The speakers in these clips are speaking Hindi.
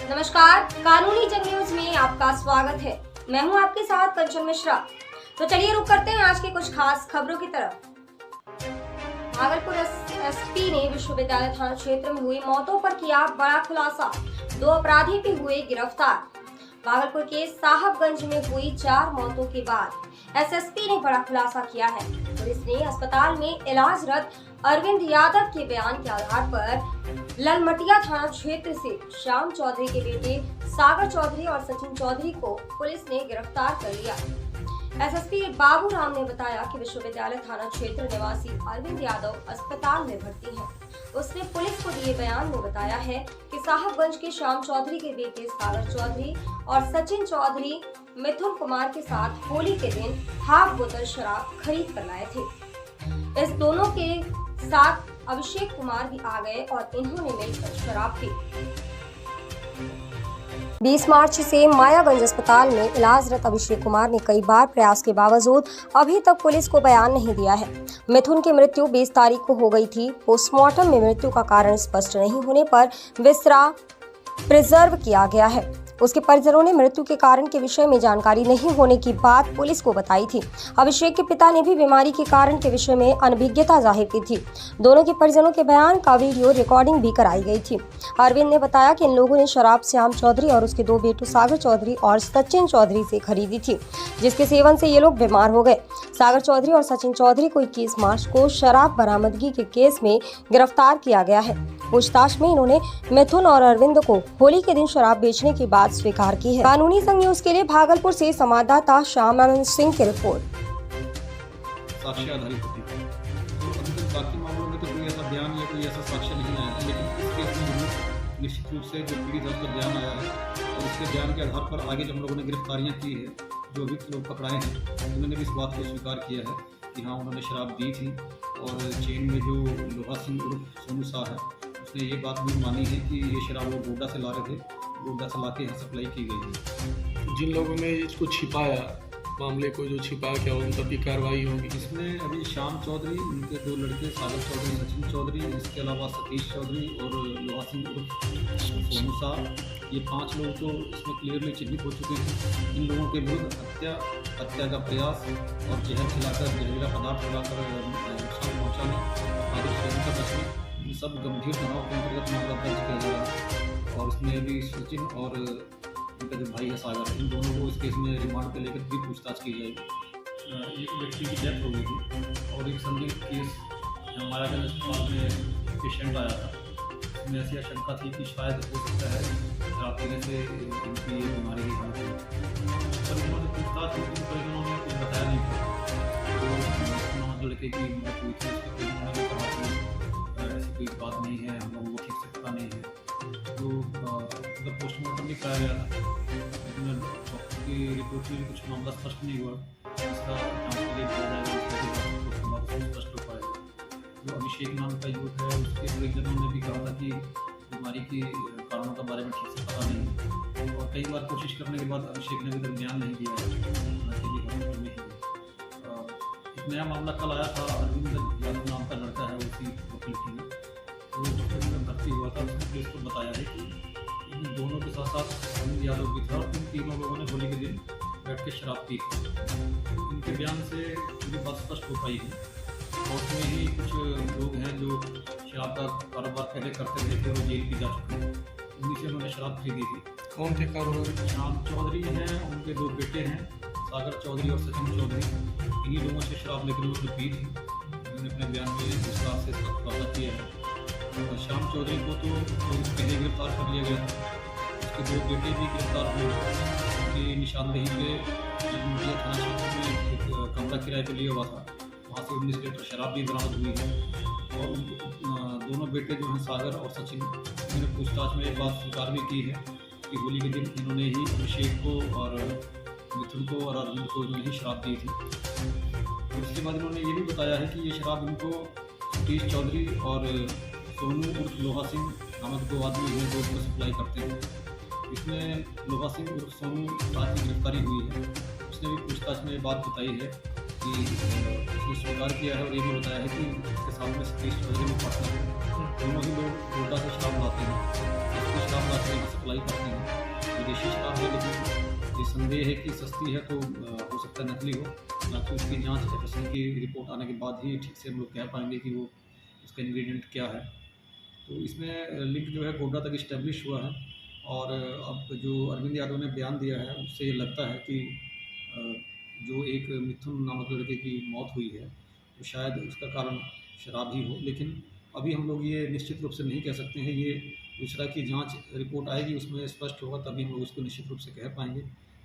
नमस्कार, कानूनी जंग न्यूज में आपका स्वागत है। मैं हूं आपके साथ कंचन मिश्रा। तो चलिए रुक करते हैं आज के कुछ खास खबरों की तरफ। भागलपुर एसपी ने विश्वविद्यालय थाना क्षेत्र में हुई मौतों पर किया बड़ा खुलासा। 2 अपराधी भी हुए गिरफ्तार। भागलपुर के साहबगंज में हुई 4 मौतों के बाद एसएसपी ने बड़ा खुलासा किया है। पुलिस ने अस्पताल में इलाजरत अरविंद यादव के बयान के आधार पर ललमटिया थाना क्षेत्र से श्याम चौधरी के बेटे सागर चौधरी और सचिन चौधरी को पुलिस ने गिरफ्तार कर लिया। एसएसपी बाबू राम ने बताया कि विश्वविद्यालय थाना क्षेत्र निवासी अरविंद यादव अस्पताल में भर्ती है। उसने पुलिस को दिए बयान में बताया है कि साहबगंज के श्याम चौधरी के बेटे सागर चौधरी और सचिन चौधरी मिथुन कुमार के साथ होली के दिन हाफ बोतल शराब खरीद कर लाए थे। इस दोनों के साथ अभिषेक कुमार भी आ गए और इन्होंने मिलकर शराब पी। 20 मार्च से मायागंज अस्पताल में इलाजरत अभिषेक कुमार ने कई बार प्रयास के बावजूद अभी तक पुलिस को बयान नहीं दिया है। मिथुन की मृत्यु 20 तारीख को हो गई थी। पोस्टमार्टम में मृत्यु का कारण स्पष्ट नहीं होने पर विसरा प्रिजर्व किया गया है। उसके परिजनों ने मृत्यु के कारण के विषय में जानकारी नहीं होने की बात पुलिस को बताई थी। अभिषेक के पिता ने भी बीमारी के कारण के विषय में अनभिज्ञता जाहिर की थी। दोनों के परिजनों के बयान का वीडियो रिकॉर्डिंग भी कराई गई थी। अरविंद ने बताया कि इन लोगों ने शराब श्याम चौधरी और उसके 2 बेटों सागर चौधरी और सचिन चौधरी से खरीदी थी, जिसके सेवन से ये लोग बीमार हो गए। सागर चौधरी और सचिन चौधरी को 21 मार्च को शराब बरामदगी के केस में गिरफ्तार किया गया है। पूछताछ में इन्होंने मिथुन और अरविंद को होली के दिन शराब बेचने की बात स्वीकार की है। कानूनी संग न्यूज के लिए भागलपुर से संवाददाता श्यामानंद सिंह की रिपोर्ट। साक्ष्य आधारित होती है तो अभी तक बाकी मामलों में तो कोई ऐसा बयान या कोई ऐसा साक्ष्य नहीं आया है, लेकिन इस केस में निश्चित रूप से जो पीड़ित है उसका बयान आया है और उसके बयान के आधार पर आगे जब हम लोगों ने गिरफ्तारियां की है, जो भी लोग पकड़ाए हैं उन्होंने भी इस बात को स्वीकार किया है कि हाँ उन्होंने शराब दी थी। और चेन में जो लोहा सिंह उर्फ सोनू शाह है उसने ये बात भी मानी है कि ये शराब वो गोड्डा से ला रहे थे, गोड्डा से ला के यहाँ सप्लाई की गई है। जिन लोगों ने इसको छिपाया, मामले को जो छिपाया, क्या उन पर भी कार्रवाई होगी? इसमें अभी श्याम चौधरी, उनके 2 लड़के सागर चौधरी सचिन चौधरी, इसके अलावा सतीश चौधरी और लोहा सिंह उर्फ सोनू शाह, ये 5 लोग तो इसमें क्लियरली चिन्हित हो चुके हैं। इन लोगों के विरुद्ध हत्या का प्रयास और जहर खिलाकर जहरीला पदार्थ खिलाकर नुकसान पहुँचाने आदि श्रेणी का दर्शन, इन सब गंभीर तनाव के अंतर्गत मामला दर्ज किया गया और इसमें अभी सचिन और उनका जो भाई है सागर, इन दोनों को इस केस में रिमांड पर लेकर भी पूछताछ की जाएगी। एक व्यक्ति की डेथ हो गई थी और एक संदिग्ध केस मायागंज अस्पताल में पेशेंट आया था। इसमें ऐसी आशंका थी कि शायद हो सकता है शराब पीने से इनकी ये बीमारी की हालत है, पर उन्होंने पूछताछ में उन्होंने कुछ बताया नहीं था। तो लड़के की मौत हुई थी, उसके उन्होंने कहा कि ऐसी कोई बात नहीं है, हम लोगों को ठीक से पता नहीं है। तो मतलब पोस्टमार्टम भी कराया गया था, लेकिन डॉक्टर की रिपोर्ट में कुछ मामला स्पष्ट नहीं हुआ। इसका जांच के लिए दिया जाएगा, उसके बाद स्पष्ट हो पाएगा। जो अभिषेक नाम का युवक है उसके परिजनों ने भी कहा था कि बीमारी के कारणों के बारे में ठीक से पता नहीं, और कई बार कोशिश करने के बाद अभिषेक ने भी बयान नहीं दिया है। एक नया मामला कल आया था, अरविंद यादव नाम का लड़का है उसी लोकेलिटी में, तो भर्ती हुआ था। उसने पुलिस को बताया है कि इन दोनों के साथ साथ अरविंद यादव भी था और इन तीनों लोगों ने होली के दिन बैठ के शराब पी थी। इनके बयान से मुझे बात स्पष्ट हो पाई है। और उसमें ही कुछ लोग हैं जो शराब का कारोबार पहले करते रहे थे और जेल भी जा चुके हैं, उन्हीं से उन्होंने शराब खरीदी थी। कौन थे कारोबार? श्याम चौधरी हैं, उनके 2 बेटे हैं सागर चौधरी और सचिन चौधरी, इन्हीं लोगों से शराब लेकर उन्होंने पी थी। उन्होंने अपने बयान में विस्तार से इसका खुलासा किया है। और श्याम चौधरी को तो पहले गिरफ्तार कर लिया गया था, उसके 2 बेटे भी गिरफ्तार हुए। उनकी निशानदेही पे मुझे थाना क्षेत्र में एक कमरा किराए पर लिया हुआ था, वहाँ से 19 लीटर शराब भी बरामद हुई है। और दोनों बेटे जो हैं सागर और सचिन, उन्होंने पूछताछ में एक बात स्वीकार भी की है कि होली के दिन इन्होंने ही अभिषेक को और मिथुन को और अरविंद को जो ही शराब दी थी। और उसके बाद इन्होंने ये भी बताया है कि ये शराब इनको सतीश चौधरी और सोनू उर्फ लोहा सिंह नामक 2 आदमी इन्हें रोड पर सप्लाई करते हैं। इसमें लोहा सिंह उर्फ सोनू शाह की गिरफ्तारी हुई है। उसने भी पूछताछ में ये बात बताई है कि उसने स्वीकार किया है और ये भी बताया है कि उसके साथ साथ में सतीश चौधरी ने पार्टनर, दोनों ही लोग गोड्डा से शराब लाते हैं, सस्ती शराब लाते हैं, सप्लाई करते हैं। विदेशी शराब है, लेकिन ये संदेह है कि सस्ती है तो हो सकता है नकली हो, ताकि उसकी जाँच FSI की रिपोर्ट आने के बाद ही ठीक से हम लोग कह पाएंगे कि वो उसका इंग्रेडिएंट क्या है। तो इसमें लिंक जो है गोड्डा तक इस्टेब्लिश हुआ है, और अब जो अरविंद यादव ने बयान दिया है उससे ये लगता है कि जो एक मिथुन नामक लड़के की मौत हुई है तो शायद उसका कारण शराब ही हो, लेकिन अभी हम लोग ये निश्चित रूप से नहीं कह सकते हैं। ये दूसरा की जांच रिपोर्ट आएगी, उसमें स्पष्ट होगा, तभी हम लोग इसको निश्चित रूप से कह पाएंगे।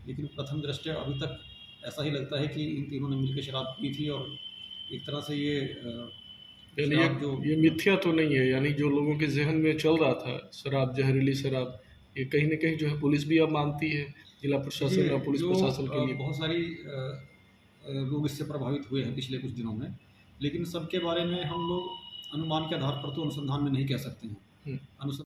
लेकिन प्रथम दृष्टया अभी तक ऐसा ही लगता है कि इन तीनों ने मिलकर शराब पी थी, और एक तरह से ये यानी शराब जो ये मिथ्या तो नहीं है, यानी जो लोगों के जहन में चल रहा था शराब, जहरीली शराब, ये कहीं ना कहीं जो है पुलिस भी अब मानती है, जिला प्रशासन और पुलिस जो, प्रशासन के लिए। बहुत सारी लोग इससे प्रभावित हुए हैं पिछले कुछ दिनों में, लेकिन सबके बारे में हम लोग अनुमान के आधार पर तो अनुसंधान में नहीं कह सकते हैं। अनुसंधान